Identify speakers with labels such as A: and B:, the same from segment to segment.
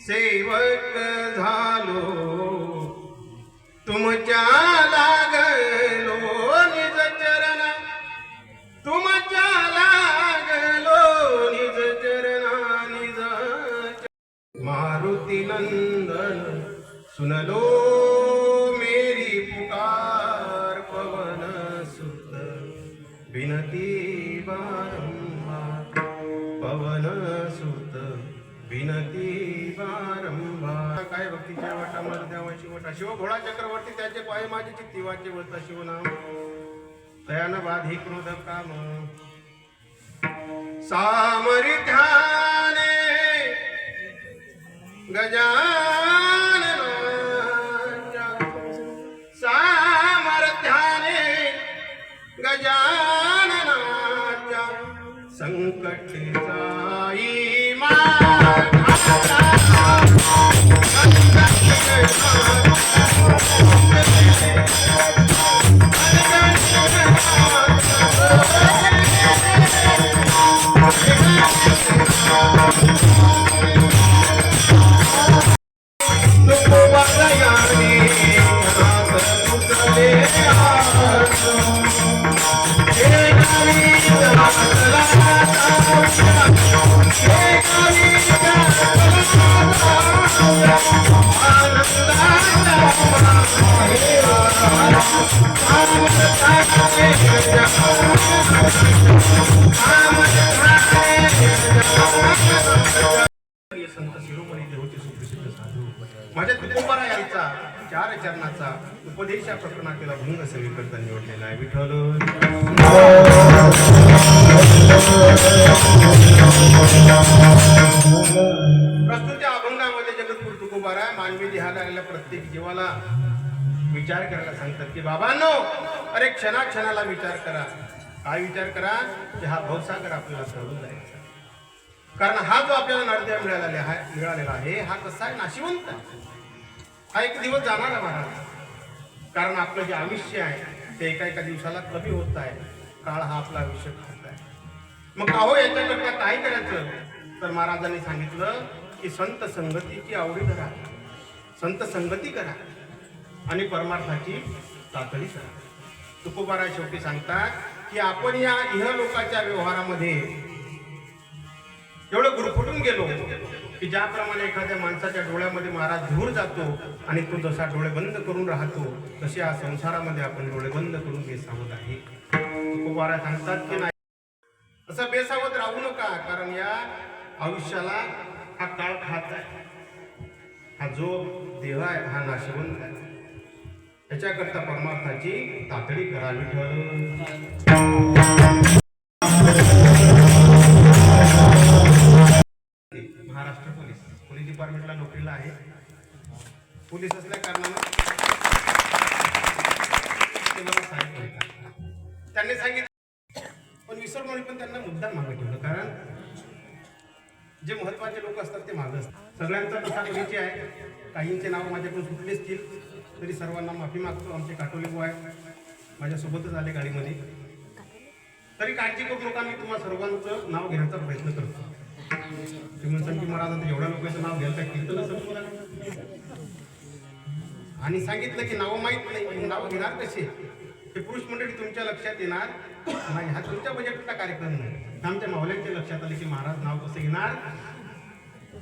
A: सेवक झालो तुमच्या लागलो निज चरणा, तुमच्या लागलो निज चरणा निज मारुती नंदन सुनलो मेरी पुकार, पवन सुत विनती बारंबार, पवन सुत विनती बारंबार. काय भक्तीच्या वाटामध्ये द्यावाची वटा, शिव भोळा चक्रवर्ती त्याचे पाय माझे चित्ती वाचे वळता शिवनाम, तयान बाधी क्रोध काम सामर्थ्याने गजाननाच्या, सामर्थ्याने गजाननाच्या संकट जाई संत शिरोमणी देवचे सुप्रसिद्ध साधू माझ्या तुकोबारा यांचा 4 चरणाचा उपदेशा प्रकरणातील भंग सेवेकरता निवडलेला आहे. विठ्ठल प्रस्तुत अभंगामध्ये जगद्गुरु तुकोबारा मानवी देहाला आलेल्या प्रत्येक जीवाला विचार करायला सांगतात की बाबांनो, अरे क्षणाक्षणाला विचार करा. काय विचार करा की हा भवसागर आपल्याला सोडून जायचा, कारण हा जो आपल्याला नरदेह मिळालेला आहे हा कसा आहे, नाशिवंत आहे. हा एक दिवस जाणारा महाराज, कारण आपलं जे आयुष्य आहे ते एका दिवसाला कमी होत आहे. काळ हा आपला आयुष्य खात आहे. मग अहो याच्याकरता काय करायचं, तर महाराजांनी सांगितलं की संत संगतीची आवडी धरा, संत संगती करा आणि परमार्थाची तातडी करा. तुकोबारा शेवटी सांगतात की आपण या इहलोकाच्या व्यवहारामध्ये एवढं गुरफटून गेलो की ज्याप्रमाणे एखाद्या माणसाच्या डोळ्यामध्ये महाराज धूर जातो आणि तो जसा डोळे बंद करून राहतो, तसे या संसारामध्ये आपण डोळे बंद करून बेसावत आहे. तुकोबारा सांगतात की नाही, असं बेसावत राहू नका, कारण या आयुष्याला हा काळ खात आहे. हा जो देह आहे हा नाशवंत आहे. त्याच्याकरता परमार्थाची तातडी करा. विठ्ठल महाराष्ट्र पोलीस डिपार्टमेंटला नोकरीला आहे. पोलीस असल्या कारणानं ते मला साहेब म्हणतात. त्यांनी सांगितलं पण विसरमोळी पण त्यांना मुद्दाम मागे ठेवलं, कारण जे महत्वाचे लोक असतात ते मागं असतात. सगळ्यांचा तसा परिचय आहे. काहींचे नाव माझ्याकडून सुटले असतील तरी सर्वांना माफी मागतो. आमचे काटोले बुवा आहे, माझ्यासोबतच आले गाडीमध्ये. तरी काळजी करू नका, मी तुम्हा सर्वांचं नाव घेण्याचा प्रयत्न करतो. ते म्हणतात की महाराज आता एवढ्या लोकांचं नाव घ्यायला काय कीर्तन असं आणि सांगितलं की नाव माहीत नाही, नाव घेणार कसे. हे पुरुष मंडळी तुमच्या लक्षात येणार नाही, हा तुमच्या बजेटचा कार्यक्रम नाही. आमच्या मावल्यांच्या लक्षात आले की महाराज नाव कसं घेणार,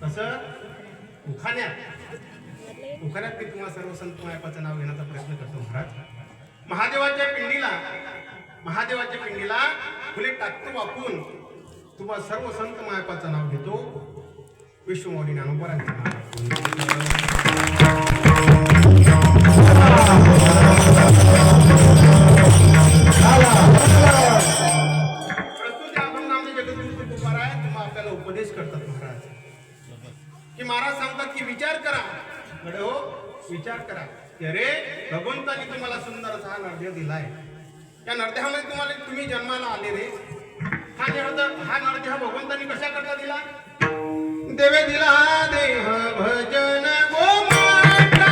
A: तसं उखाण्यात मी तुम्हाला सर्व संत मायपाचं नाव घेण्याचा प्रयत्न करतो. महाराज महादेवाच्या पिंडीला फुले टाकतो वाकून तुम्हाला सर्व संत मायपाचं नाव घेतो. विश्वमौली ज्ञानोबारांचं नाव. प्रस्तुत अभंगामध्ये जगद्गुरु तुकोबारा तुम्हाला आपल्याला उपदेश करतात महाराज, की महाराज सांगतात की विचार करा. हो, विचार करा की अरे भगवंतानी तुम्हाला सुंदर असा हा नरदेह दिलाय. या नरदेहामध्ये तुम्ही जन्माला आले रे. हा नरदेह भगवंतानी कशा करता दिला? देवे दिला देह भजन गोमाता.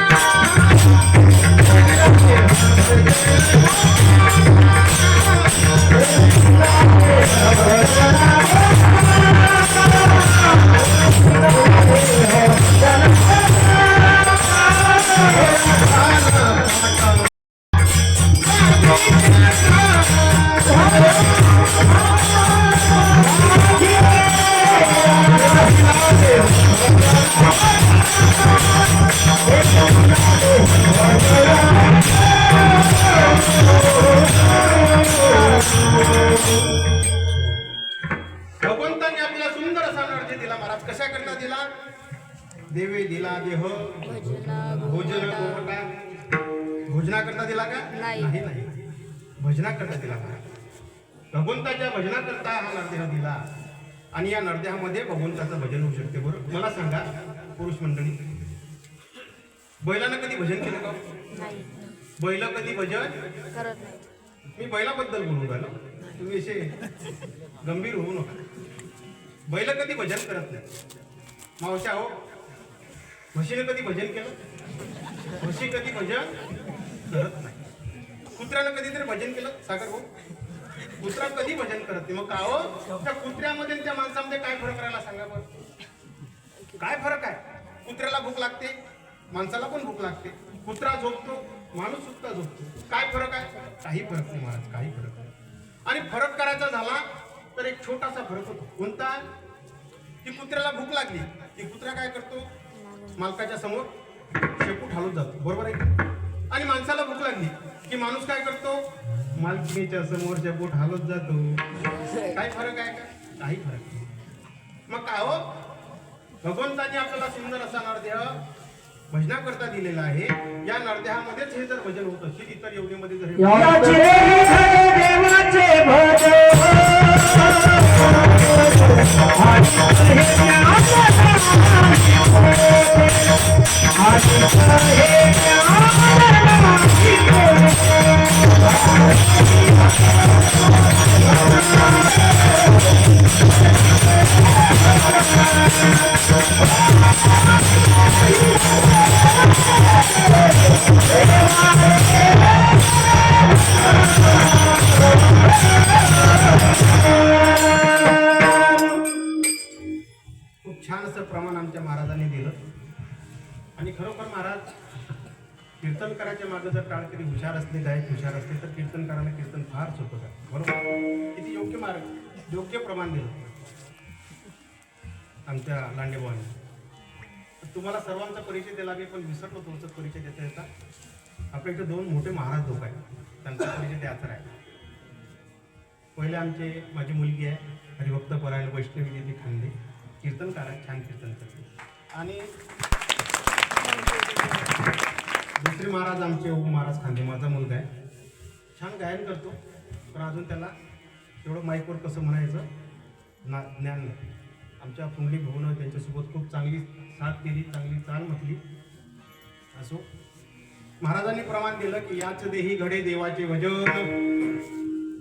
A: भगवंतांनी आपल्याला सुंदर असा नरदेह दिला महाराज. कशा करता दिला? देवे दिला देह भोजन गोमटा. भोजना करता दिला का? नाही. भजना करता दिला महाराज. भगवंताच्या भजना करता हा नरदेह दिला. आणि या नरदेहामध्ये भगवंताचं भजन होऊ शकते. बरोबर. मला सांगा पुरुष मंडळी, बैलानं कधी भजन केलं का? बैल कधी भजन करत नाही. मी बैलाबद्दल बोलून राहिलो, तुम्ही असे गंभीर होऊ नका. बैल कधी भजन करत नाही. मावशा हो, म्हशीने कधी भजन केलं? म्हशी कधी भजन करत नाही. कुत्र्यानं कधीतरी भजन केलं? सागर भाऊ, कुत्रा कधी भजन करत नाही. मग का हो, त्या कुत्र्यामध्ये आणि त्या माणसामध्ये काय फरक राहिला सांगा बरं? काय फरक आहे? कुत्र्याला भूक लागते, माणसाला पण भूक लागते. कुत्रा झोपतो, माणूस सुद्धा झोपतो. काय फरक आहे? काही फरक नाही महाराज, काही फरक नाही. आणि फरक करायचा झाला तर एक छोटासा फरक होतो. कोणता? की कुत्र्याला भूक लागली की कुत्रा काय करतो? मालकाच्या समोर शेपूट हालून जातो. बरोबर आहे? आणि माणसाला भूक लागली की माणूस काय करतो? मालकीच्या समोर शेपूट हालत जातो. काय फरक आहे का? काही फरक नाही. मग काय हो, भगवंतांनी आपल्याला सुंदर असा नरदेह भजना करता दिलेला आहे. या नरदेहामध्येच हे जर भजन होत असेल, इतर योनीमध्ये जर छान असं प्रमाण आमच्या महाराजांनी दिलं. आणि खरोखर महाराज कीर्तन करायच्या मागे जर टाळकरी हुशार असले, गायक हुशार असले तर कीर्तनकाराला कीर्तन फार सोपं आहे. बरोबर. किती योग्य मार्ग, योग्य प्रमाण दिलं आमच्या लांडेबावांनी. तुम्हाला सर्वांचा परिचय द्यायला लागेल, पण विसरलो तुमचा परिचय देता येता. आपल्या इथे दोन मोठे महाराज लोक आहेत, त्यांचा परिचय द्यायचा आहे. पहिले आमचे माझी मुलगी आहे हरिभक्त परायण वैष्णवी देवी खांदे, कीर्तनकार आहे, छान कीर्तन करते. आणि दुसरे महाराज आमचे ओम महाराज खांदे, माझा मुलगा आहे, छान गायन करतो, पण अजून त्याला तेवढं माईकवर कसं म्हणायचं ज्ञान नाही. आमच्या पुंडली भाऊनं त्यांच्यासोबत खूप चांगली साथ केली, चांगली चाल म्हटली. असो, महाराजांनी प्रमाण दिलं की याच देही घडे देवाचे भजन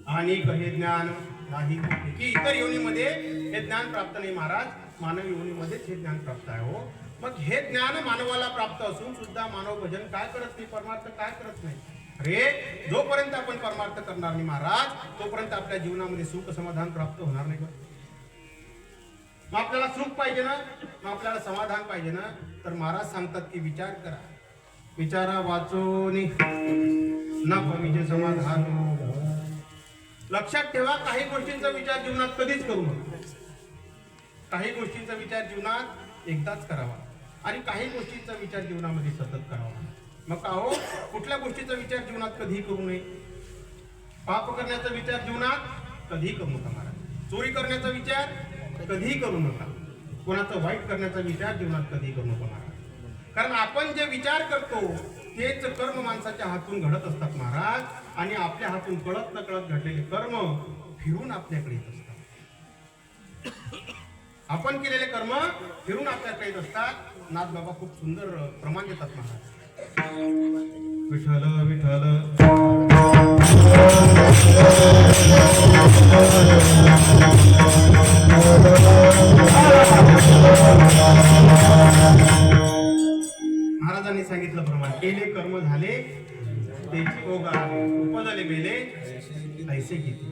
A: आणि कहे ज्ञान नाही, की इतर योनीमध्ये हे ज्ञान प्राप्त नाही महाराज, मानवी योनीमध्येच हे ज्ञान प्राप्त आहे. हो, मग हे ज्ञान मानवाला प्राप्त असून सुद्धा मानव भजन काय करत नाही, परमार्थ काय करत नाही. अरे, जोपर्यंत आपण परमार्थ करणार नाही महाराज, तोपर्यंत आपल्या जीवनामध्ये सुख समाधान प्राप्त होणार नाही. मग आपल्याला सुख पाहिजे ना, मग आपल्याला समाधान पाहिजे ना, तर महाराज सांगतात की विचार करा, विचारा वाचोनी न पमीचे समाधान. लक्षात ठेवा, काही गोष्टींचा विचार जीवनात कधीच करू नका. काही गोष्टींचा विचार जीवनात एकदाच करावा आणि काही गोष्टींचा विचार जीवनामध्ये सतत करावा. मग का हो, कुठल्या गोष्टीचा विचार जीवनात कधीही करू नये. पाप करण्याचा विचार जीवनात कधीही करू नका महाराज. चोरी करण्याचा विचार कधीही करू नका. कोणाचं वाईट करण्याचा विचार जीवनात कधीही करू नका महाराज. कारण आपण जे विचार करतो तेच कर्म माणसाच्या हातून घडत असतात महाराज. आणि आपल्या हातून कळत न कळत घडलेले कर्म फिरून आपल्याकडे येत असतात. आपण केलेले कर्म फिरून आपल्याकडे येत असतात. नाथ बाबा खूप सुंदर प्रमाण देतात महाराज. विठ्ठल विठ्ठल महाराजांनी सांगितलं प्रमाण केले कर्म झाले त्याची ओघ आहे उपजले मेले ऐसे किती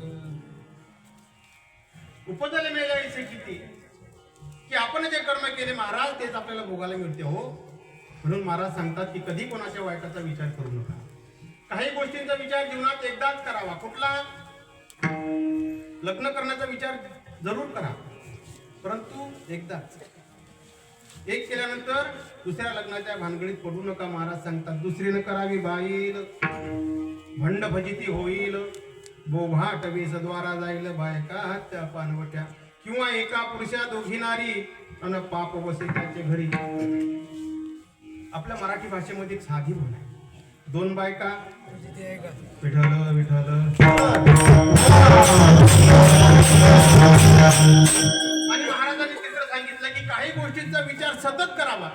A: उपजले मेले ऐसे किती की आपण जे कर्म केले महाराज तेच आपल्याला भोगायला मिळते हो. म्हणून महाराज सांगतात की कधी कोणाच्या वाईटाचा विचार करू नका. काही गोष्टींचा विचार जीवनात एकदाच करावा. कुठला? लग्न करण्याचा विचार जरूर करा, परंतु एकदाच. एक केल्यानंतर दुसऱ्या लग्नाच्या भानगडीत पडू नका. महाराज सांगतात दुसरीनं करावी बाईल भंड भजिती होईल बोभाट वेसद्वारा जाईल बायका हत्या पानवट्या किंवा एका पुरुषा दोघी नारी अन पाप वसे त्याचे घरी. आपल्या मराठी भाषेमध्ये एक साधी म्हण आहे. दोन बायका विठ्ठल विठ्ठल आणि महाराजांनी तिकडे सांगितलं की काही गोष्टींचा विचार सतत करावा.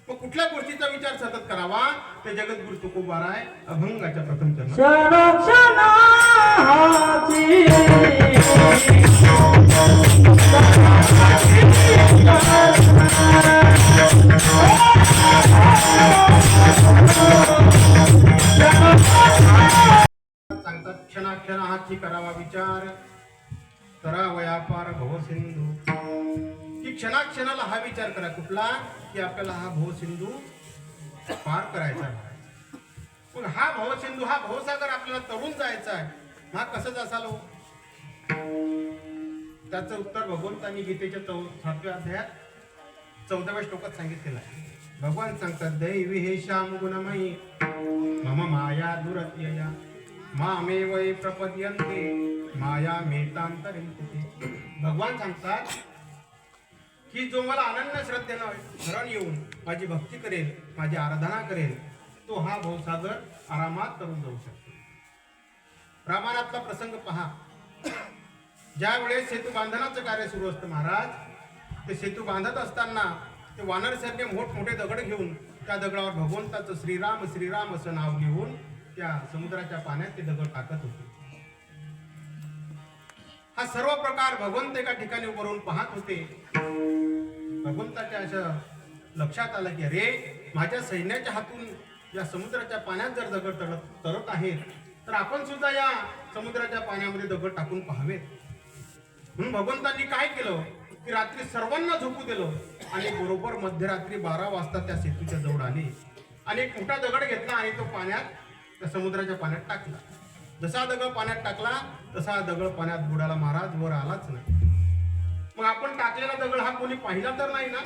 A: मग कुठल्या गोष्टीचा विचार सतत करावा ते जगद्गुरु तुकोबाराय अभंगाच्या प्रथम चरण. सांगतात क्षणाक्षण हाची करावा विचार करावया पार भवसिंधू. की क्षणाक्षणाला हा विचार करा. कुठला? की आपल्याला हा भवसिंधू पार करायचा आहे. पण हा भवसिंधू हा भवसागर आपल्याला तरुण जायचा आहे. हा कसंच असाल हो? त्याचं उत्तर भगवंतांनी गीतेच्या 7व्या अध्यायात 14व्या श्लोकात सांगितलेलं आहे. भगवान सांगतात दैवी हे श्याम गुणमयी मम माया दुरत्यया मामेव प्रपद्यन्ते माया मेतांतरिंते. भगवान सांगतात की जो मला अनन्य श्रद्धेनं शरण येऊन माझी भक्ती करेल, माझी आराधना करेल, तो हा भवसागर आरामात करून जाऊ शकतो. रामायणातला प्रसंग पहा. ज्या वेळेस सेतू बांधण्याचं कार्य सुरू असतं महाराज, ते सेतू बांधत असताना ते वानर सैन्य मोठमोठे दगड घेऊन त्या दगडावर भगवंताचं श्रीराम श्रीराम असं नाव लिहून त्या समुद्राच्या पाण्यात ते दगड टाकत होते. हा सर्व प्रकार भगवंत एका ठिकाणी उभं राहून पाहत होते. भगवंताच्या असं लक्षात आलं की अरे माझ्या सैन्याच्या हातून या समुद्राच्या पाण्यात जर दगड तरत आहेत तर आपण सुद्धा या समुद्राच्या पाण्यामध्ये दगड टाकून पाहावेत. म्हणून भगवंतांनी काय केलं की रात्री सर्वांना झोपू दिलं आणि बरोबर मध्यरात्री 12 वाजता त्या सेतूच्या जवळ आले आणि एक मोठा दगड घेतला आणि तो पाण्यात त्या समुद्राच्या पाण्यात टाकला. जसा दगड पाण्यात टाकला तसा दगड पाण्यात बुडाला महाराज, वर आलाच नाही. मग आपण टाकलेला दगड हा कोणी पाहिला तर नाही ना,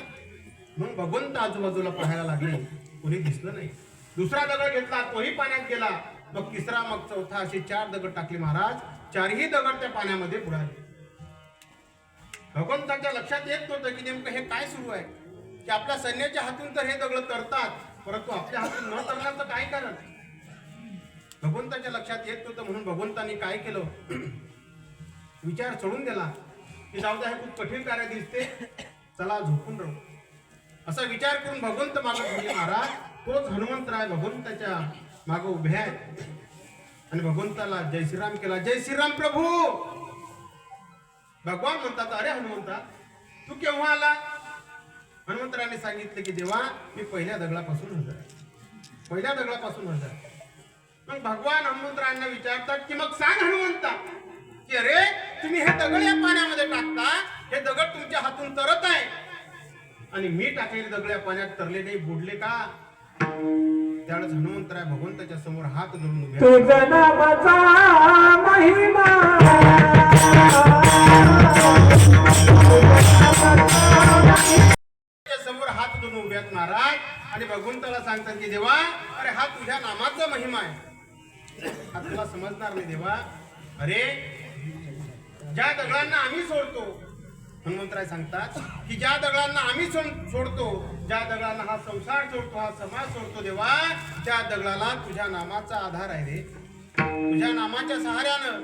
A: म्हणून भगवंत आजूबाजूला पाहायला लागले, कोणी दिसलं नाही. दुसरा दगड घेतला तोही पाण्यात गेला. मग तिसरा, मग चौथा, असे 4 दगड टाकले महाराज. 4ही दगड त्या पाण्यामध्ये बुडाले. भगवंताच्या लक्षात येत नव्हतं की नेमकं हे काय सुरू आहे, की आपल्या सैन्याच्या हातून तर हे दगड तरतात, परंतु आपल्या हातून न तरण्याचं काय कारण. भगवंताच्या लक्षात येत नव्हतं. म्हणून भगवंतांनी काय केलं, विचार सोडून दिला की जाऊ द्या, हे खूप कठीण कार्य दिसते, चला झोपून राहू. असा विचार करून भगवंत मागत म्हणजे महाराज, तोच हनुमंतराय भगवंताच्या मागे उभे आहेत आणि भगवंताला जय श्रीराम केला. जय श्रीराम प्रभू. भगवान म्हणतात अरे हनुमंता तू केव्हा आला. हनुमंतराने सांगितले की देवा मी पहिल्या दगडापासून हजर आहे, पहिल्या दगडापासून हजर आहे. मग भगवान हनुमंतरायांना विचारतात की मग सांग हनुमंता की अरे तुम्ही हे दगड या पाण्यामध्ये टाकता, हे दगड तुमच्या हातून तरत आहे आणि मी टाकलेले दगड या पाण्यात तरले नाही, बुडले का. त्यावेळेस हनुमंतराय भगवंताच्या समोर हात धरून उभे समोर हात धरून उभे आहेत महाराज आणि भगवंताला सांगतात की देवा अरे हा तुझ्या नामाचा महिमा आहे, हा तुला समजणार नाही देवा. अरे ज्या दगडांना आम्ही सोडतो, हनुमंतराय सांगतात की ज्या दगडांना आम्ही सोडतो, ज्या दगडांना हा संसार सोडतो, हा समाज सोडतो देवा, त्या दगडाला तुझ्या नामाचा आधार आहे रे. तुझ्या नामाच्या सहाऱ्यानं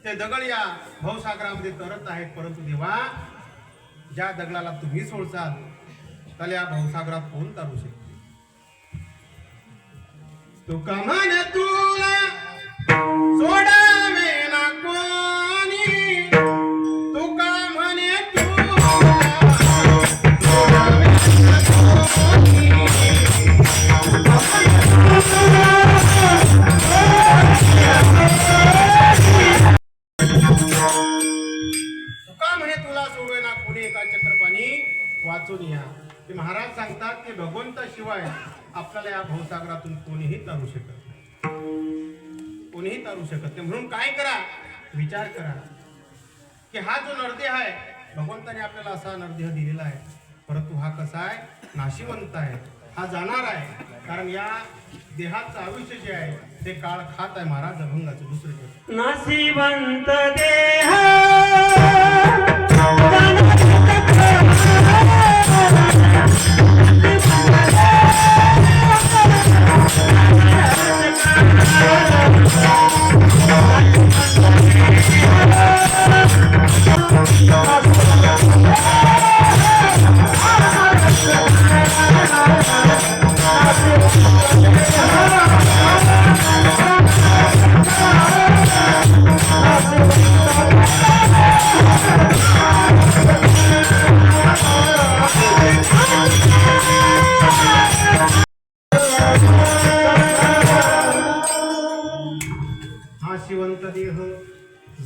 A: ते दगड या भवसागरामध्ये तरत आहेत. परंतु देवा ज्या दगडाला तुम्ही सोडसाल त्याला या भवसागरात कोण तारू शकते. तुका म्हणे तुला सोडावे ना कोणी, तुका म्हणे तुला सोडावे ना कोणी. तुका म्हणे तुला सोडवे ना कोणी, एका चक्रपाणी वाचून या. ते महाराज सांगतात की भगवंताशिवाय आपल्याला या भवसागरातून कोणीही तारू शकत नाही, कोणीही तारू शकत नाही. म्हणून काय करा, विचार करा की हा जो नरदेह आहे, भगवंताने आपल्याला असा नरदेह दिलेला आहे, परंतु हा कसा आहे, नाशिवंत आहे, हा जाणार आहे. कारण या देहाचं आयुष्य जे आहे ते काळ खात आहे. महाराज अभंगाचं दुसरं जग
B: नाशिवंत देह
A: नाशिवंत देह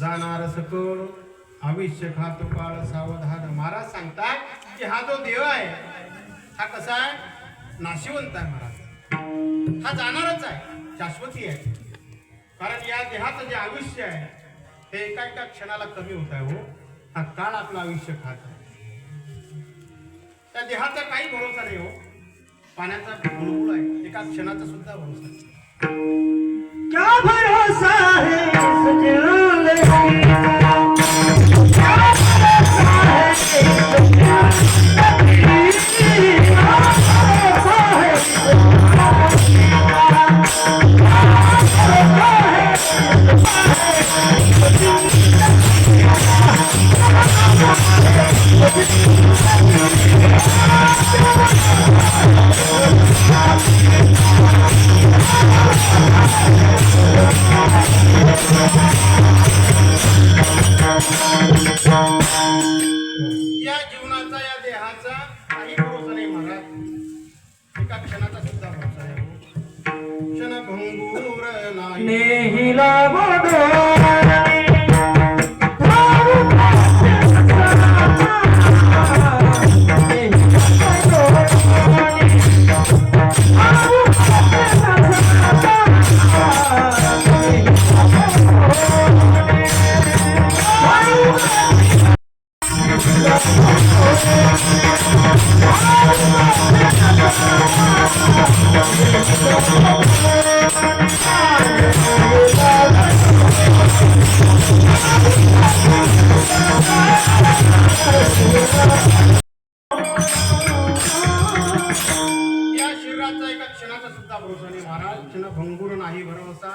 A: जाणार सकळ, आयुष्य खातो काळ सावधान. महाराज सांगतात की हा जो देह आहे हा कसा आहे, नाशिवंत आहे. महाराज हा जाणारच आहे, शाश्वती आहे. कारण या देहाचं जे आयुष्य आहे ते एका एका क्षणाला कमी होत आहे. हो, हा काळ आपलं आयुष्य खात आहे. त्या देहाचा काही भरोसा नाही. हो, पाण्याचा बुडबुड आहे, एका क्षणाचा सुद्धा भरोसा नाही.
B: क्या भरोसा है इस जिंदगी का, क्या भरोसा है इस
A: या जीवनाचा, या देहाचा काही भरोसा नाही. महाराज एका क्षणाचा सुद्धा भरोसा नाही. क्षणभंगूर नाही.
B: नेहिला बोडो
A: या शरीराचा एका क्षणाचा सुद्धा भरोसा नाही. महाराज क्षणभंगूर नाही भरोसा.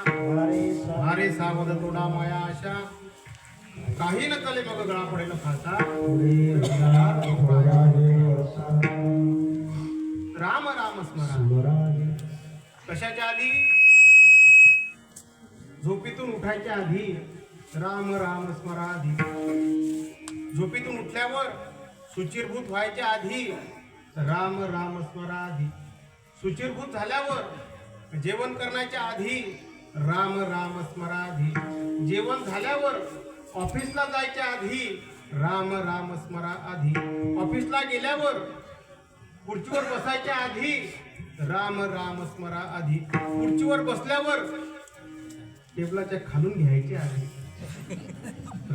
A: अरे सावध तोडा माया आशा, काही न चले मग गळा पडेल फासा. राम राम स्मरा. कशाच्या आधी, झोपेतून उठायच्या आधी राम राम स्मरा आधी. झोपेतून उठल्यावर शुचिरभूत व्हायच्या आधी राम राम स्मरा आधी. शुचिरभूत झाल्यावर जेवण करण्याच्या आधी राम राम स्मरा आधी. जेवण झाल्यावर ऑफिसला जायच्या आधी राम राम स्मरा आधी. ऑफिसला गेल्यावर खुर्चीवर बसायच्या आधी राम राम स्मरा आधी. खुर्चीवर बसल्यावर टेबलाच्या खालून घ्यायचे आधी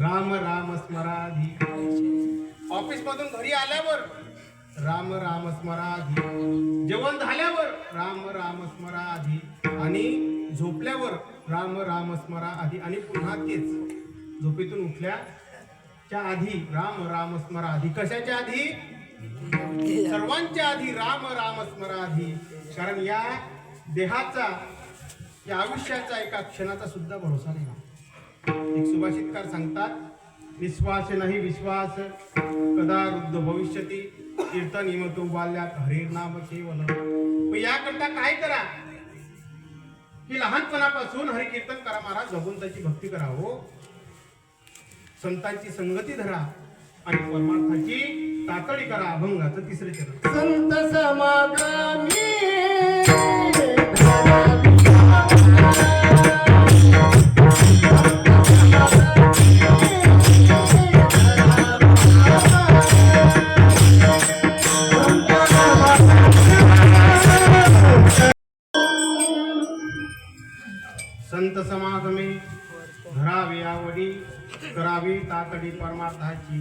A: राम राम स्मरा आधी. ऑफिस मधून घरी आल्यावर राम राम स्मरा आधी. जेवण झाल्यावर राम राम स्मरा आधी. आणि झोपल्यावर राम राम स्मरा आधी. आणि पुन्हा तेच झोपेतून उठल्याच्या आधी राम राम स्मरा आधी. कशाच्या आधी, सर्वांच्या आधी राम राम स्मरा आधी. कारण या देहाचा, या आयुष्याचा एका क्षणाचा सुद्धा भरोसा नाही. एक सुभाषितकार सांगतात, निश्वास नाही विश्वास कदा वृद्ध भविष्यती, कीर्तन इमतो बाल्यात हरिर नाम केवल. याकरता काय करा, की लहानपणापासून हरिकीर्तन करा महाराज, भगवंताची भक्ती करा हो, संतांची संगती धरा आणि परमार्थाची तातडी करा. अभंगाचं तिसरे चरण.
B: संत समागमी
A: संत समागमे धरावे आवडी, करावी तातडी परमार्थाची.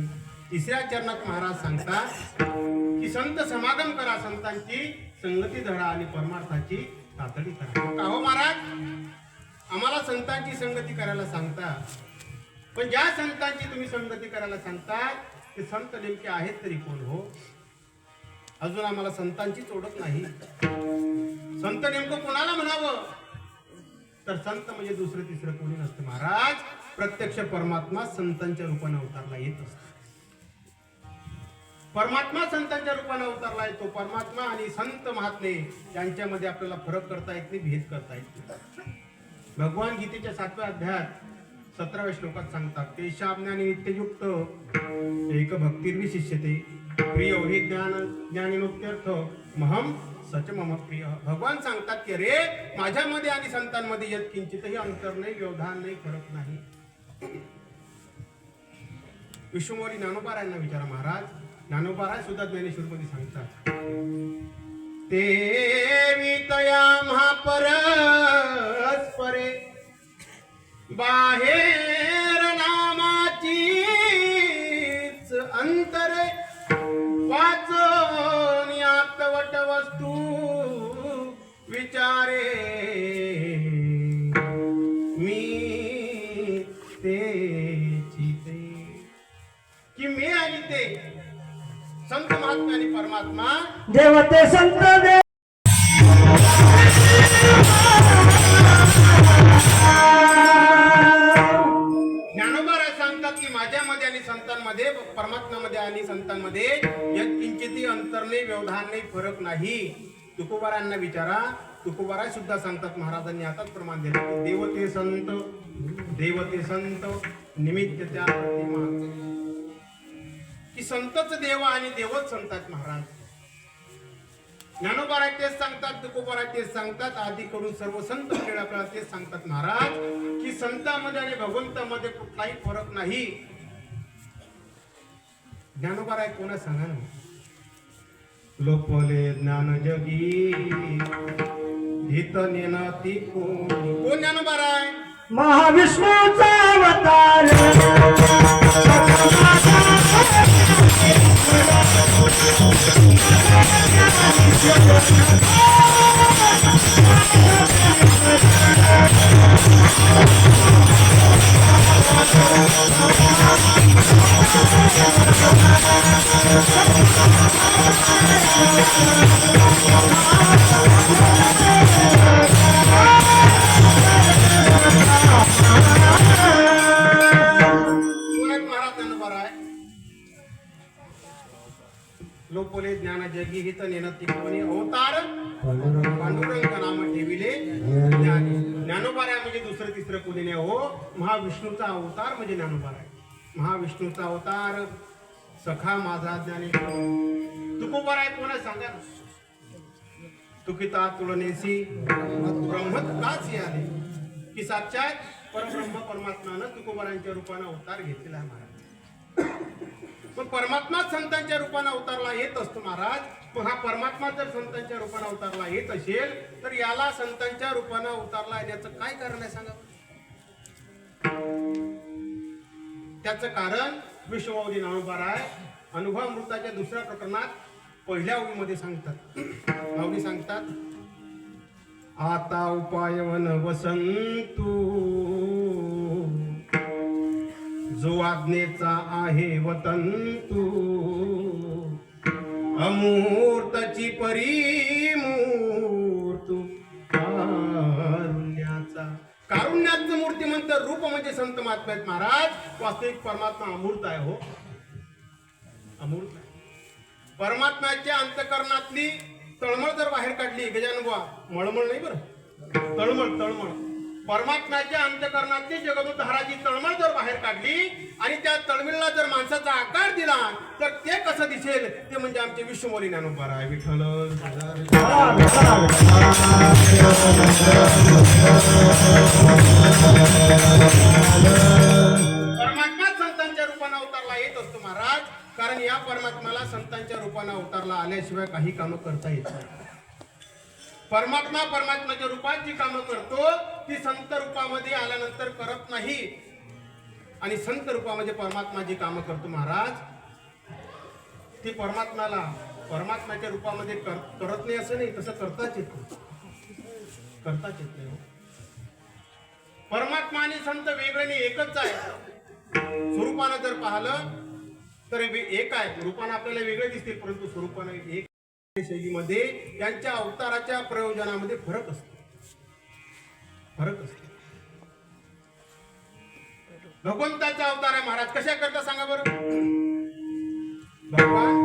A: तिसऱ्या चरणात महाराज सांगतात की संत समागम करा, संतांची संगती धरा आणि परमार्थाची तातडी करा. का हो महाराज, आम्हाला संतांची संगती करायला सांगता, पण ज्या संतांची तुम्ही संगती करायला सांगता ते संत नेमके आहेत तरी कोण हो? अजून आम्हाला संतांचीच ओळख नाही. संत नेमकं कोणाला म्हणावं? तर संत म्हणजे दुसरं तिसरं कोणी नसतं महाराज, प्रत्यक्ष परमात्मा संतांच्या रूपाने अवतारला येत असतो. परमात्मा संतांच्या रूपाने अवतारला येतो. परमात्मा आणि संत महात्मे यांच्यामध्ये आपल्याला फरक करता येत नाही, भेद करता येत नाही. भगवान गीतेच्या 7व्या अध्यायात 17व्या श्लोकात सांगतात, तेषाज्ञानी नित्ययुक्त एक भक्तिर्विशिष्यते प्रिय हि ज्ञान ज्ञानिनोक्त्यर्थ महम सच मम प्रिय. भगवान सांगतात की अरे माझ्यामध्ये आणि संतांमध्ये यत किंचितही अंतर नाही, व्यवधान नाही, फरक नाही. विश्वमौली ज्ञानोबारायांना विचारा महाराज, ज्ञानोबाराय सुद्धा ज्ञानेश्वर मध्ये सांगतात, ते वितया महापरस्परे बाहेर नामाचीच अंतरे वाचून यात वट वस्तू विचारे मी तेची ते. की मी आणि ते संत महात्मा आणि परमात्मा
B: देवते संत देव
A: ज्ञानोबा सांगतात की माझ्यामध्ये आणि संतांमध्ये, परमात्म्यामध्ये आणि संतांमध्ये यत किंचितही अंतर नाही, व्यवधान नाही, फरक नाही. तुकोबारायांना विचारा, तुकोबाराय सुद्धा सांगतात महाराजांनी आताच प्रमाण दिलं की देवते संत, देवते संत निमित्त त्या प्रतिमा. की संतच देव आणि देवच संतात महाराज. ज्ञानोबाराय तेच सांगतात, तुकोबाराय तेच सांगतात, आधी करून सर्व संत मंडळी आपल्याला तेच सांगतात महाराज की संतांमध्ये आणि भगवंतामध्ये कुठलाही फरक नाही. ज्ञानोबाराय कोणा सांगा ना, लोपले ज्ञान जगी हित नेनाती कोण ज्ञानोबाराय?
B: महाविष्णूचा अवतार
A: लोपले ज्ञान जगी हित नेनती कोणी अवतार पांडुरंग नाम ठेविले ज्ञानी. ज्ञानोबाराय म्हणजे दुसरं तिसरं कोणी नाही हो, महाविष्णूचा अवतार म्हणजे ज्ञानोबाराय. महाविष्णूचा अवतार सखा माझा ज्ञानेश्वर. तुकोबाराय कोणा सांगा, तुकिता तुळनेसी ब्रह्मत काच आले. की साक्षात परब्रह्म परमात्म्यानं तुकोबारायांच्या रूपाने अवतार घेतलेला आहे महाराज. पण परमात्मा संतांच्या रूपाने अवतारला येत असतो महाराज. पण हा परमात्मा जर संतांच्या रूपाने अवतारला येत असेल तर याला संतांच्या रूपाने अवतारला येण्याचं काय कारण आहे सांगा? त्याचं कारण विश्वमौली ज्ञानोबाराय अनुभवामृताच्या दुसऱ्या प्रकरणात पहिल्या ओळीमध्ये सांगतात. माऊली सांगतात, आता उपायवन वसंतू जो आज्ञेचा आहे वतंतू अमूर्तची परिमूर्तू कारुण्याचा. कारुण्याचं मूर्तिमंत रूप म्हणजे संत महात्मा आहेत महाराज. वास्तविक परमात्मा अमूर्त आहे हो, अमूर्त आहे. परमात्म्याच्या अंतकरणातली तळमळ जर बाहेर काढली, गजानन बुवा मळमळ नाही बरं, तळमळ तळमळ परमात्म्याच्या अंतःकरणातली जगदोद्धाराची तळमळ जर बाहेर काढली आणि त्या तळमळीला जर माणसाचा आकार दिला तर ते कसं दिसेल ते म्हणजे आमचे विश्वमोली ज्ञानोबा आहे विठ्ठल. परमात्मा संतांच्या रूपाने अवतारला येत असतो महाराज, कारण या परमात्म्याला संतांच्या रूपाने अवतारला आल्याशिवाय काही कामं करता येत नाही. परमात्मा परमात्म्याच्या रूपात जी कामं करतो ती संत रूपामध्ये आल्यानंतर करत नाही. आणि संत रूपामध्ये परमात्मा जी कामं करतो महाराज ती परमात्म्याच्या रूपामध्ये करत नाही असं नाही, तसं करताच येत नाही, करताच येत नाही. परमात्मा आणि संत वेगळे नाही, एकच आहे. स्वरूपानं जर पाहिलं तर एक आहे, रूपानं आपल्याला वेगळे दिसतील परंतु स्वरूपानं एक. शैलीमध्ये त्यांच्या अवताराच्या प्रयोजनामध्ये फरक असतो, फरक असतो. भगवंताचा अवतार आहे महाराज, कशा करता सांगा बरं. भगवान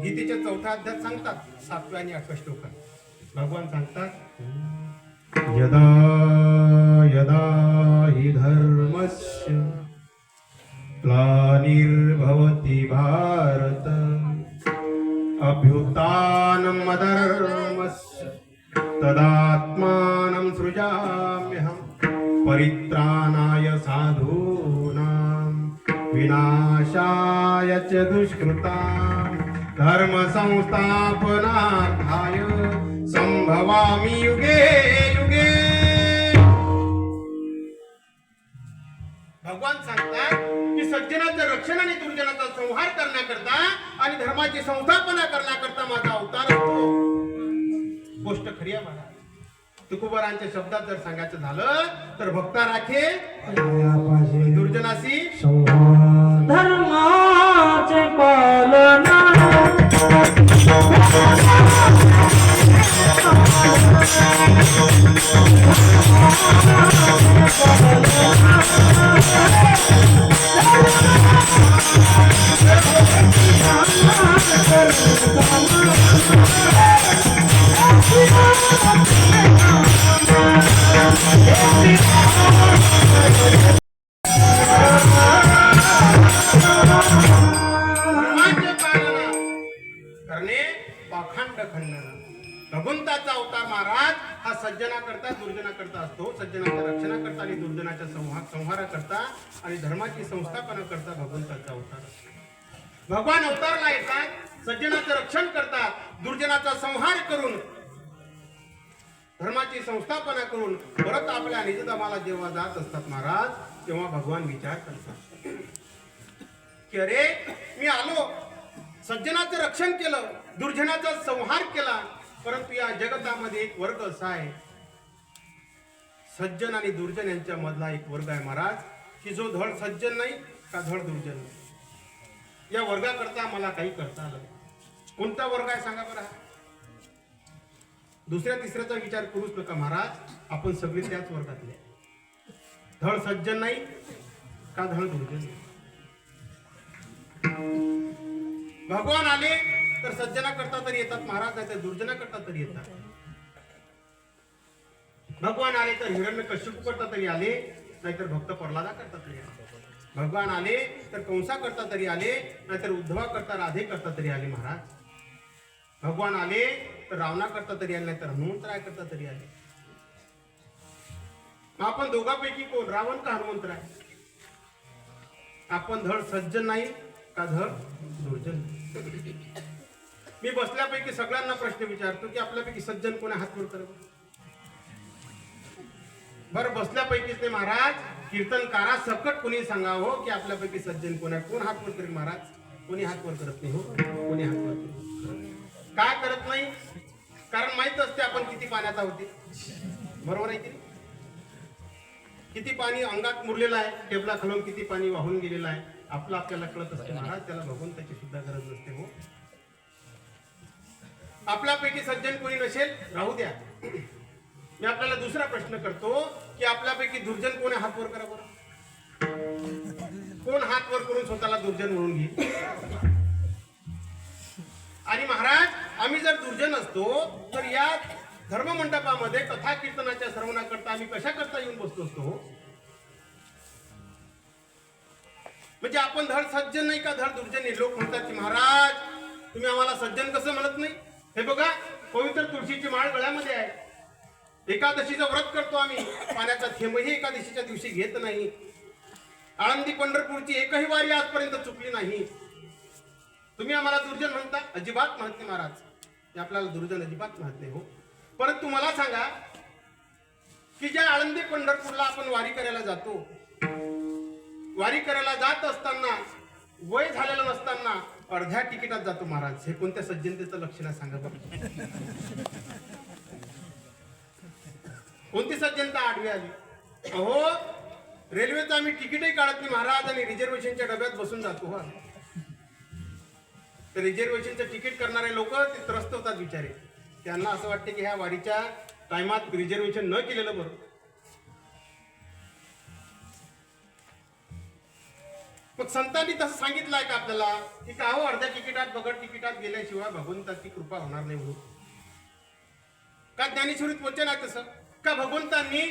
A: गीतेच्या 4था अध्यायात सांगतात 7व्या आणि 8व्या श्लोकात भगवान सांगतात यदा यदा हि धर्मस्य ग्लानिर्भवति भारत अभ्युत्थानमधर्मस्य तदात्मानं सृजाम्यहं परित्राणाय साधूनां विनाशाय च दुष्कृतां धर्म संस्थापनार्थाय संभवामि युगे युगे. भगवान सांगतात की सज्जनाचं रक्षण आणि दुर्जनाचा संहार करण्याकरता आणि धर्माची संस्थापना करण्याकरता माझा अवतार असतो. गोष्ट खरी आहे महाराज. तुकोबारांच्या शब्दात जर सांगायचं झालं तर भक्ता राखे दुर्जनाशी
B: धर्माचे पालना
A: करणे पाखंड खंडन. भगवंताचा अवतार महाराज हा सज्जना करता दुर्जना करता असतो. सज्जनाच्या रक्षणाकरता आणि दुर्जनाच्या संहाराकरता आणि धर्माची संस्थापना करता भगवंताचा अवतार असतो. भगवान अवतारला येतात, सज्जनाचं रक्षण करतात, दुर्जनाचा संहार करून धर्माची संस्थापना करून परत आपल्या निजधामाला जेव्हा जात असतात महाराज तेव्हा भगवान विचार करतात की अरे मी आलो, सज्जनाचं रक्षण केलं, दुर्जनाचा संहार केला, परंतु या जगतामध्ये एक वर्ग असा आहे, सज्जन आणि दुर्जन यांच्या मधला एक वर्ग आहे महाराज की जो धड सज्जन नाही का धड दुर्जन नाही. या वर्गाकरता मला काही करता आलं. कोणता वर्ग आहे सांगा बरं. दुसऱ्या तिसऱ्याचा विचार करूच नका महाराज, आपण सगळे त्याच वर्गातले. धड सज्जन नाही का धड दुर्जन नाही. भगवान आले तर सज्जना करता तरी येतात महाराज, नाही तर दुर्जना करता तरी येतात. भगवान आले तर हिरण्यकश्यप करता तरी आले, नाहीतर भक्त प्रल्हादा करता तरी आले. भगवान आले तर कंसा करता तरी आले, नाहीतर उद्धवा करता राधे करता तरी आले महाराज. भगवान आले तर रावणा करता तरी आले, नाहीतर हनुमंतराय करता तरी आले. आपण दोघांपैकी कोण, रावण का हनुमंतराय? आपण धड सज्जन नाही का धड दुर्जन? मी बसल्यापैकी सगळ्यांना प्रश्न विचारतो की आपल्यापैकी सज्जन कोण आहे? हात वर करा बरं. बसल्यापैकीच ते महाराज, कीर्तनकारा सकट कोणी सांगावं की आपल्यापैकी सज्जन कोण आहे? कोण हात वर करेल महाराज? कोणी हात वर करत नाही. हो, कोणी हात वर करत काय करत नाही? कारण माहित असते आपण किती पाण्यात आहोत. बरोबर आहे की नाही? किती पाणी अंगात मुरलेलं आहे, टेबला खालून किती पाणी वाहून गेलेलं आहे आपलं आपल्याला कळत असते महाराज. त्याला भगवंताची सुद्धा गरज नसते. हो, आपल्यापैकी सज्जन कोणी नसेल राहू द्या. मी आपल्याला दुसरा प्रश्न करतो की आपल्यापैकी दुर्जन कोण आहे? हात वर करा बरं. कोण हात वर करून स्वतःला दुर्जन म्हणून घे? आणि महाराज आम्ही जर दुर्जन असतो तर या धर्ममंडपामध्ये कथा कीर्तनाच्या श्रवणाकरता आम्ही कशा करता येऊन बसलो असतो हो? म्हणजे आपण धड सज्जन नाही का धड दुर्जन आहे? लोक म्हणतात की महाराज तुम्ही आम्हाला सज्जन कसं म्हणत नाही? हे बघा, पवित्र तुळशीची माळ गळ्यामध्ये आहे. एकादशीचं व्रत करतो आम्ही, पाण्याचा थेंबही एकादशीच्या दिवशी घेत नाही. आळंदी पंढरपूरची एकही वारी आजपर्यंत चुकली नाही. तुम्ही आम्हाला दुर्जन म्हणता? अजिबात म्हणत नाही महाराज, ते आपल्याला दुर्जन अजिबात म्हणत नाही हो. परंतु मला सांगा की ज्या आळंदी पंढरपूरला आपण वारी करायला जातो, वारी करायला जात असताना वय झालेलं नसताना अर्ध्या तिकिटात जातो महाराज, हे कोणत्या सज्जनतेचं लक्षण आहे सांगा बरं? कोणती सज्जनता आडवी आली? अहो, रेल्वेचं आम्ही तिकीटही काढत नाही महाराज आणि रिझर्वेशनच्या डब्यात बसून जातो. हा, तर रिझर्वेशनचं तिकीट करणारे लोक ते त्रस्त होतात बिचारे. त्यांना असं वाटते की ह्या वारीच्या टायमात रिझर्वेशन न केलेलं बरं. मग संतांनी तसं सांगितलं आहे का आपल्याला की का हो अर्ध्या तिकिटात बगड तिकिटात गेल्याशिवाय भगवंताची कृपा होणार नाही म्हणून? का ज्ञानेश्वरीत वचन आहे तसं? का भगवंतांनी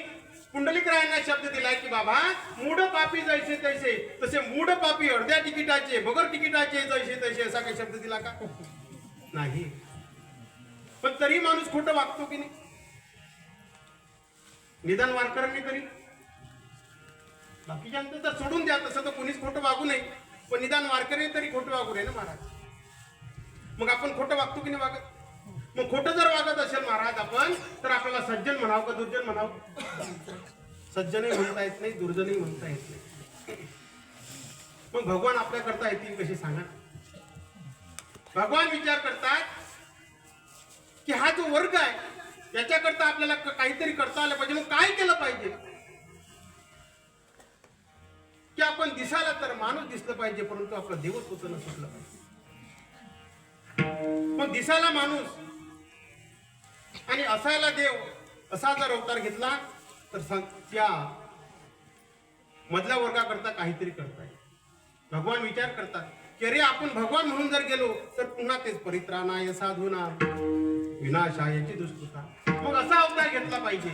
A: पुंडलिकरायांना शब्द दिलाय की बाबा मूढ पापी जैसे तैसे, तसे मूढ पापी अर्ध्या तिकिटाचे बगर तिकिटाचे जैसे तैसे, असा काही शब्द दिला का? नाही. पण तरी माणूस खोटं वागतो की नाही? निदान वारकऱ्यांनी तरी, बाकीच्यांचं तर सोडून द्या, तसं तर कोणीच खोटं वागू नये, पण निदान वारकरी तरी खोटं वागू नये ना महाराज. मग आपण खोटं वागतो की नाही वागत? मग खोटं जर वागत असेल महाराज आपण, तर आपल्याला सज्जन म्हणावं का दुर्जन म्हणावं? सज्जनही म्हणता येत नाही, दुर्जनही म्हणता येत नाही. मग भगवान आपल्या करता येतील कसे सांगा? भगवान विचार करतात की हा जो वर्ग आहे याच्याकरता आपल्याला काहीतरी करता आलं पाहिजे. मग काय केलं पाहिजे? की आपण दिसायला तर माणूस दिसलं पाहिजे, परंतु आपलं देवत्व न सुटलं पाहिजे. मग दिसायला माणूस आणि असायला देव असा जर अवतार घेतला तर त्या मधल्या वर्गाकरता काहीतरी करताय. भगवान विचार करतात की अरे आपण भगवान म्हणून जर गेलो तर पुन्हा तेच परित्राणाय साधूना विनाशायाची दुष्कृता. मग असा अवतार घेतला पाहिजे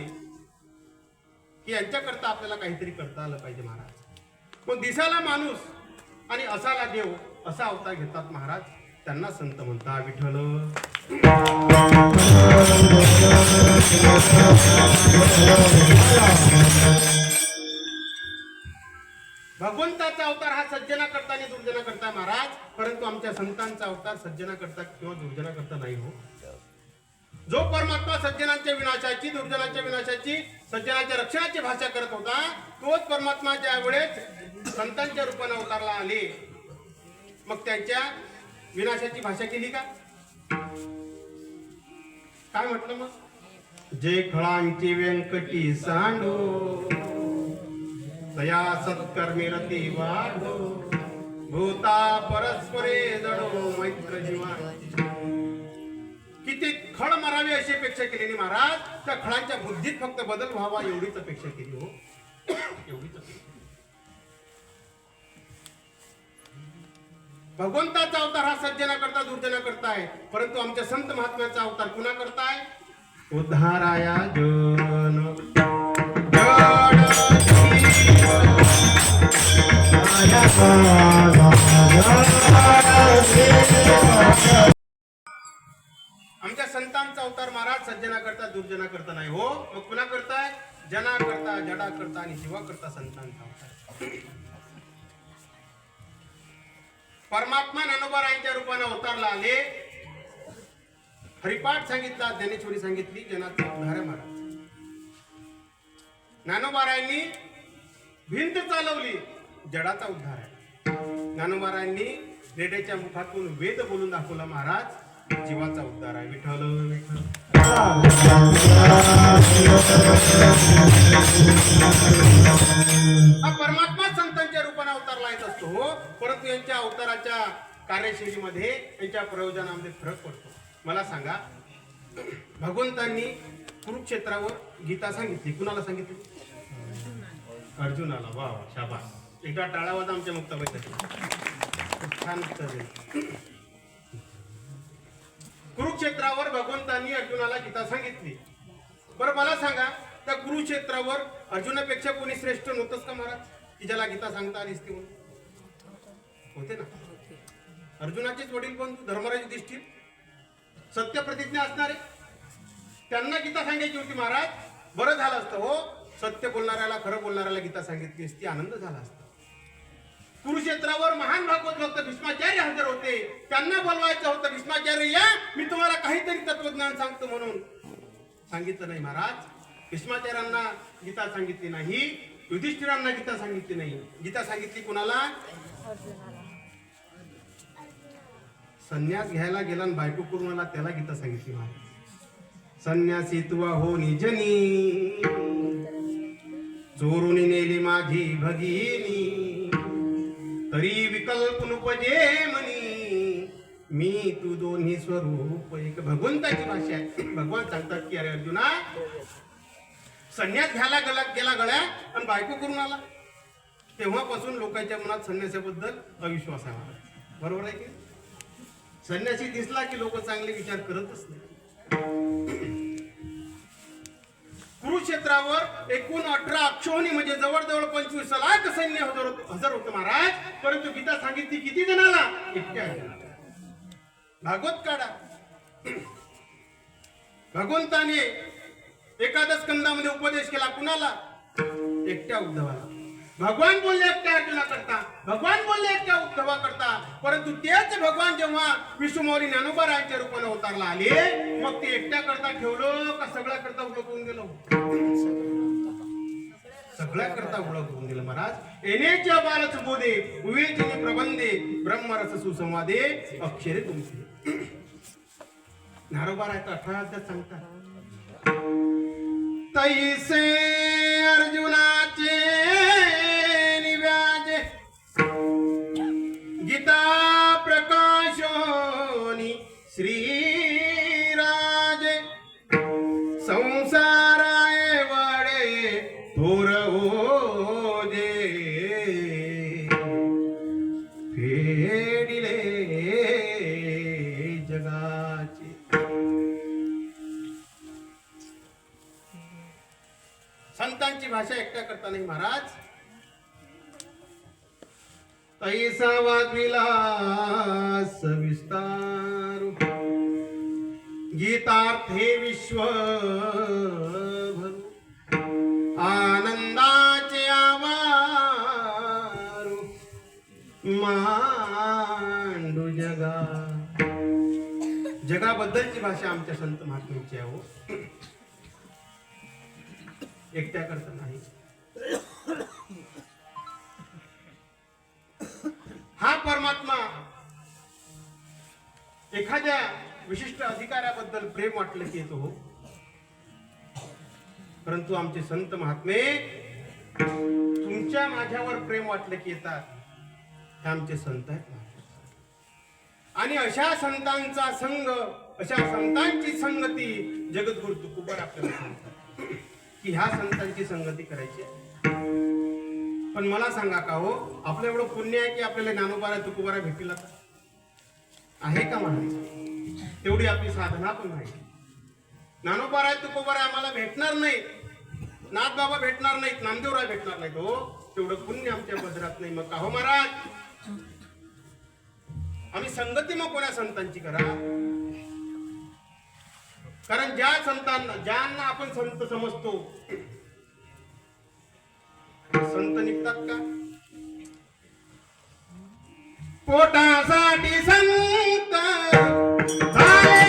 A: की यांच्याकरता आपल्याला काहीतरी करता आलं पाहिजे महाराज. मग दिसायला माणूस आणि असायला देव असा अवतार घेतात महाराज. त्यांना संत म्हणता विठ्ठल. भगवंताचा अवतार हा सज्जना करता आणि दुर्जना करता महाराज, परंतु आमच्या संतांचा अवतार सज्जना करता किंवा दुर्जना करता नाही हो. जो परमात्मा सज्जनांच्या विनाशाची, दुर्जनांच्या विनाशाची, सज्जनाच्या रक्षणाची भाषा करत होता, तोच परमात्मा ज्या वेळेस संतांच्या रूपाने अवतारला आले, मग त्यांच्या विनाशाची भाषा केली का? काय म्हटलं मग? जे खळांची व्यंकटी सांडो तया सत्कर्मी रती वाढो, भूता परस्परे जडो मैत्र जीवा. किती खळ मारावे अशी अपेक्षा केली नाही महाराज. त्या खळांच्या बुद्धीत फक्त बदल व्हावा एवढीच अपेक्षा केली हो, एवढीच अपेक्षा. भगवंताचा अवतार हा सज्जना करता दुर्जना करताय, परंतु आमच्या संत महात्म्याचा अवतार कुणा करताय? उद्धाराया जन आमच्या संतांचा अवतार महाराज सज्जना करता दुर्जना करता नाही हो. मग कुणा करताय? जना करता, जडा करता आणि जीवा करता संतांचा अवतार. परमात्मा ज्ञानोबारायांच्या रूपाने अवतारला आले. हरिपाठ सांगितला, ज्ञानेश्वरी सांगितली, जनाचा उद्धार आहे महाराज. ज्ञानोबारायांनी भिंत चालवली, जडाचा उद्धार आहे. ज्ञानोबारायांनी रेड्याच्या मुखातून वेद बोलून दाखवला महाराज, जीवाचा उद्धार आहे. विठ्ठल विठ्ठल. हा परमात्मा संतांच्या रूपाने अवतारला येत असतो हो, परंतु यांच्या अवताराच्या कार्यशैलीमध्ये यांच्या प्रयोजनामध्ये फरक पडतो. मला सांगा, भगवंतांनी कुरुक्षेत्रावर गीता सांगितली. कुणाला सांगितली? अर्जुनाला. वा वा, शाबास. एकदा टाळावाज आमच्या मुक्ताबाईसाठी. छान उत्तर दिलं. कुरुक्षेत्रावर भगवंतांनी अर्जुनाला गीता सांगितली. बरं मला सांगा, त्या कुरुक्षेत्रावर अर्जुनापेक्षा कोणी श्रेष्ठ नव्हतंच का महाराज, की ज्याला गीता सांगता आलीस ती म्हणून? होते ना. अर्जुनाचेच वडील पण धर्मराज युधिष्ठिर सत्य प्रतिज्ञा असणारे, त्यांना गीता सांगायची होती महाराज. बरं झालं असतं हो, सत्य बोलणाऱ्याला, खरं बोलणाऱ्याला गीता सांगितली असती, आनंद झाला असता. कुरुक्षेत्रावर महान भागवत भक्त भीष्माचार्य हजर होते, त्यांना बोलवायचं होतं, भीष्माचार्य या, मी तुम्हाला काहीतरी तत्वज्ञान सांगतो म्हणून. सांगितलं नाही महाराज. भीष्माचार्यांना गीता सांगितली नाही, युधिष्ठिरांना गीता सांगितली नाही. गीता सांगितली कुणाला? संन्यास घ्यायला गेला आणि बायको करून आला, त्याला गीता सांगितली महाराज. संन्यासी तुवा हो निजनी, चोरून नेली माझी भगिनी, तरी विकल्प नुपजे मनी, मी तू दोन्ही स्वरूप एक. भगवंताची भाषा आहे. भगवान सांगतात की अरे अर्जुना, संन्यास घ्यायला गेला गळ्यात आणि बायको करून आला. तेव्हापासून लोकांच्या मनात संन्यासाबद्दल अविश्वास आहे महाराज. बरोबर आहे की? संन्यासी दिसला की लोक चांगले विचार करतच नाही. कुरुक्षेत्रावर एकूण 18 अक्षोहिणी म्हणजे जवळजवळ 25 लाख सैन्य हजर होतं महाराज. परंतु गीता सांगितली किती जणाला? एकट्या जणाला. भागवत काढा. भगवंताने एकादश स्कंदामध्ये उपदेश केला कुणाला? एकट्या उद्धवाला. भगवान बोलले एकट्या अर्जुना करता, भगवान बोलले एकट्या उद्धवा करता. परंतु तेच भगवान जेव्हा विष्णुमौली ज्ञानोबारायांच्या रूपाने अवतारला आले, मग ते एकट्या करता ठेवलं का सगळ्या करता उलट होऊन गेलो? सगळ्या करता उलट होऊन गेलं महाराज. येण्याच्या बालच बोधे विवेचने प्रबंधे ब्रह्मरस सुसंवादे अक्षरे तुमचे. ज्ञानोबारायचा 18 अध्याय सांगतात, तैसे अर्जुनाचे निव्याजे गीता प्रकाशोनी श्रीराजे, संसाराय वडे थोर ओजे, फेडिले जगाचे. संतांची भाषा एकट्या करता नाही महाराज. तैसा वाग्विलास विस्तार, गीतार्थे विश्वभर, आनंदाचे आवारू मांडू जगा. जगाबद्दलची भाषा आमच्या संत महात्म्यांची आहे हो, एकट्या करता नाही. हा परमात्मा एखाद्या विशिष्ट अधिकाऱ्याबद्दल प्रेम वाटलं की येतो हो, परंतु आमचे संत महात्मे तुमच्या माझ्यावर प्रेम वाटलं की येतात. हे आमचे संत आहेत. आणि अशा संतांचा संग, अशा संतांची संगती जगद्गुरु तुकोबार आपल्याला सांगतात की ह्या संतांची संगती करायची. पण मला सांगा का हो, आपलं एवढं पुण्य आहे की आपल्याला ज्ञानोबारा तुकोबारा भेटील आहे का महाराज? तेवढी आपली साधना पण नाही. ज्ञानोबारा तुकोबारा आम्हाला भेटणार नाही, नाथबाबा भेटणार नाहीत, नामदेवराय भेटणार नाहीत हो, तेवढं पुण्य आमच्या पदरात नाही. मग का हो महाराज, आम्ही संगती मग कोणा संतांची करा. कारण ज्या संतांना, ज्यांना आपण संत समजतो, संत निघतात का? पोटासाठी संत झाले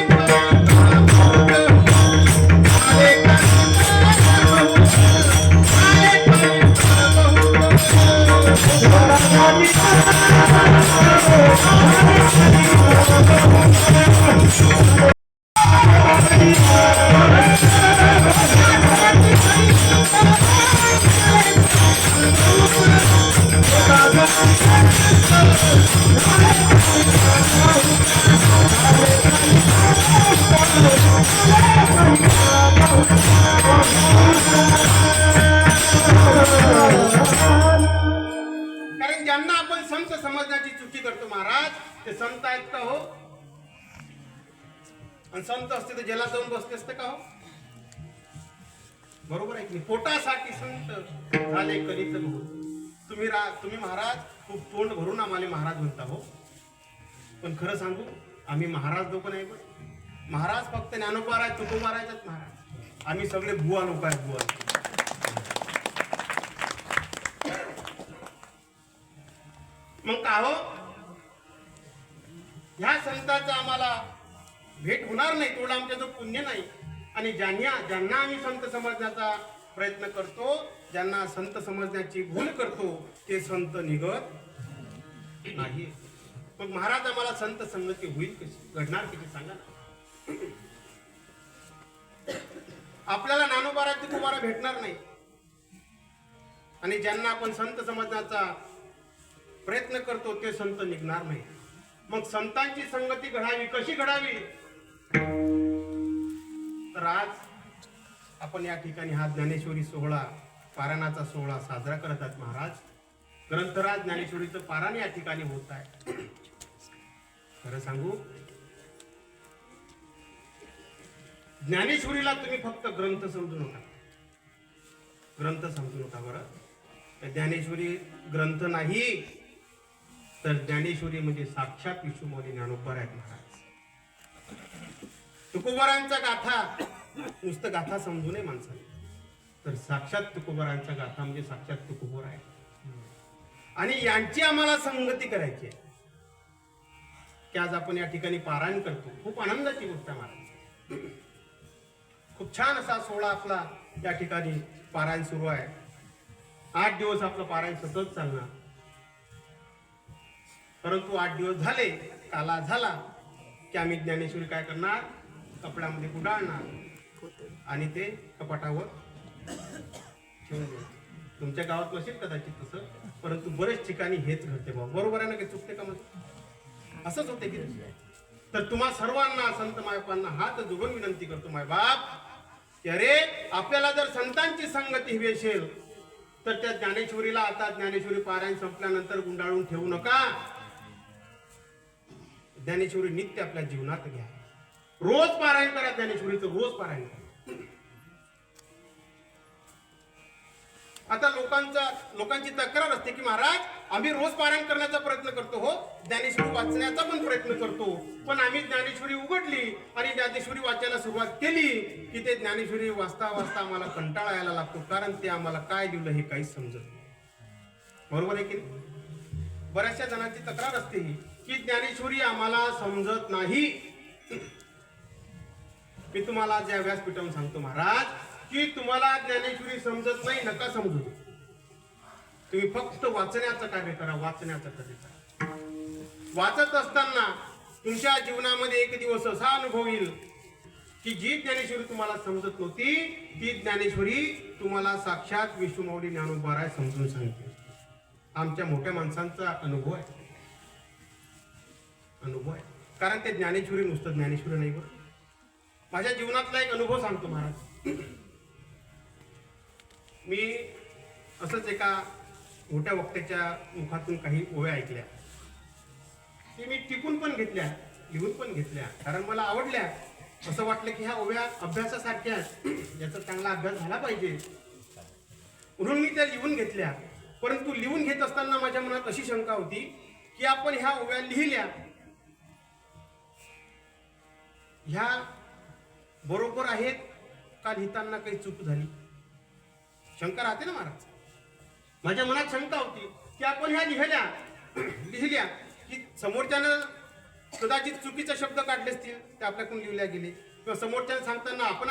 A: कारण ज्यांना आपण संत समजण्याची चुकी करतो महाराज, ते संत आहेत का हो? आणि संत असते तर जेलात जाऊन बसते असते का हो? बरोबर आहे की नाही? पोटासाठी संत झाले कलित बहुत. तुम्ही महाराज खूप तोंड भरून आम्हाला महाराज म्हणता हो, पण खरं सांगू आम्ही महाराज लोक नाही. पण महाराज फक्त ज्ञानोबा आहे, तुकोबा आहेत महाराज. आम्ही सगळे बुवा लोक आहेत, बुवा. मग का हो, ह्या संतांचा आम्हाला भेट होणार नाही, तेवढं आमच्या जो पुण्य नाही. आणि ज्यांना आम्ही संत समजण्याचा प्रयत्न करतो, ज्यांना संत समजण्याची भूल करतो, ते संत निघत नाही. मग महाराज आम्हाला संत संगती होईल कशी, घडणार कशी सांगा ना. आपल्याला ज्ञानोबा तुकोबा भेटणार नाही. आणि ज्यांना आपण संत समजण्याचा प्रयत्न करतो ते संत निघणार नाही. मग संतांची संगती घडावी, कशी घडावी? तर आज आपण या ठिकाणी हा ज्ञानेश्वरी सोहळा, पारायणाचा सोहळा साजरा करत आहात महाराज. ग्रंथराज ज्ञानेश्वरीचं पारायण या ठिकाणी होत आहे. खरं सांगू, ज्ञानेश्वरीला तुम्ही फक्त ग्रंथ समजू नका, ग्रंथ समजू नका बरं. ज्ञानेश्वरी ग्रंथ नाही, तर ज्ञानेश्वरी म्हणजे साक्षात विष्णुमौली ज्ञानोबा आहेत महाराज. तुकोबारांचा गाथा नुसतं गाथा समजू नये माणसाने, तर साक्षात तुकोबारांचा गाथा म्हणजे साक्षात तुकोबार आहे. आणि यांची आम्हाला संगती करायची आहे की आज आपण या ठिकाणी पारायण करतो. खूप आनंदाची गोष्ट आहे महाराज. खूप छान असा सोहळा आपला या ठिकाणी पारायण सुरू आहे. 8 दिवस आपलं पारायण सतत चालणार. परंतु 8 दिवस झाले, काला झाला की आम्ही ज्ञानेश्वरी काय करणार, कपड्यामध्ये गुंडाळणार आणि ते कपाटावर ठेवून देऊ. तुमच्या गावात नसेल कदाचित तसं, परंतु बरेच ठिकाणी हेच घडते बाबा. बरोबर आहे ना, की चुकते का? मग असंच होते की. तर तुम्हा सर्वांना, संत मायबापांना हात जोडून विनंती करतो मायबाप, की अरे आपल्याला जर संतांची संगती हवी असेल तर त्या ज्ञानेश्वरीला आता ज्ञानेश्वरी पारायण संपल्यानंतर गुंडाळून ठेवू नका. ज्ञानेश्वरी नित्य आपल्या जीवनात घ्या. रोज पारायण करा ज्ञानेश्वरीचं, रोज पारायण करा. आता लोकांची तक्रार असते की महाराज आम्ही रोज पारायण करण्याचा प्रयत्न करतो, हो ज्ञानेश्वरी वाचण्याचा पण प्रयत्न करतो, पण आम्ही ज्ञानेश्वरी उघडली आणि ज्ञानेश्वरी वाचायला सुरुवात केली की ते ज्ञानेश्वरी वाचता वाचता आम्हाला कंटाळा यायला लागतो, कारण ते आम्हाला काय लिहिलं हे काहीच समजत नाही. बरोबर आहे की नाही? बऱ्याचशा जणांची तक्रार असते की ज्ञानेश्वरी आम्हाला समजत नाही. मी तुम्हाला ज्या व्यासपीठावरून सांगतो महाराज की तुम्हाला ज्ञानेश्वरी समजत नाही, नका समजू. तुम्ही फक्त वाचण्याचं कार्य करा, वाचण्याचं कार्य करा. वाचत असताना तुमच्या जीवनामध्ये एक दिवस असा अनुभव येईल की जी ज्ञानेश्वरी तुम्हाला समजत नव्हती ती ज्ञानेश्वरी तुम्हाला साक्षात विष्णुमौली ज्ञानोबा राय समजून सांगते. आमच्या मोठ्या माणसांचा अनुभव आहे, कारण ते ज्ञानेश्वरी नुसतं ज्ञानेश्वरी नाही बरं. माझ्या जीवनातला एक अनुभव सांगतो महाराज. मी असंच एका मोठ्या वक्त्याच्या मुखातून काही ओव्या ऐकल्या, ते मी टिपून पण घेतल्या, लिहून पण घेतल्या, कारण मला आवडल्या. असं वाटलं की ह्या ओव्या अभ्यासासारख्या याचा चांगला अभ्यास झाला पाहिजे म्हणून मी त्या लिहून घेतल्या. परंतु लिहून घेत असताना माझ्या मनात अशी शंका होती की आपण ह्या ओव्या लिहिल्या, ह्या बरोबर आहेत का, लिहिताना काही चूक झाली, शंका राहते ना महाराज. माझ्या मनात शंका होती की आपण ह्या लिहिल्या की समोरच्यानं कदाचित चुकीचे शब्द काढले असतील, ते आपल्याकडून लिहिल्या गेले, किंवा समोरच्यानं सांगताना आपण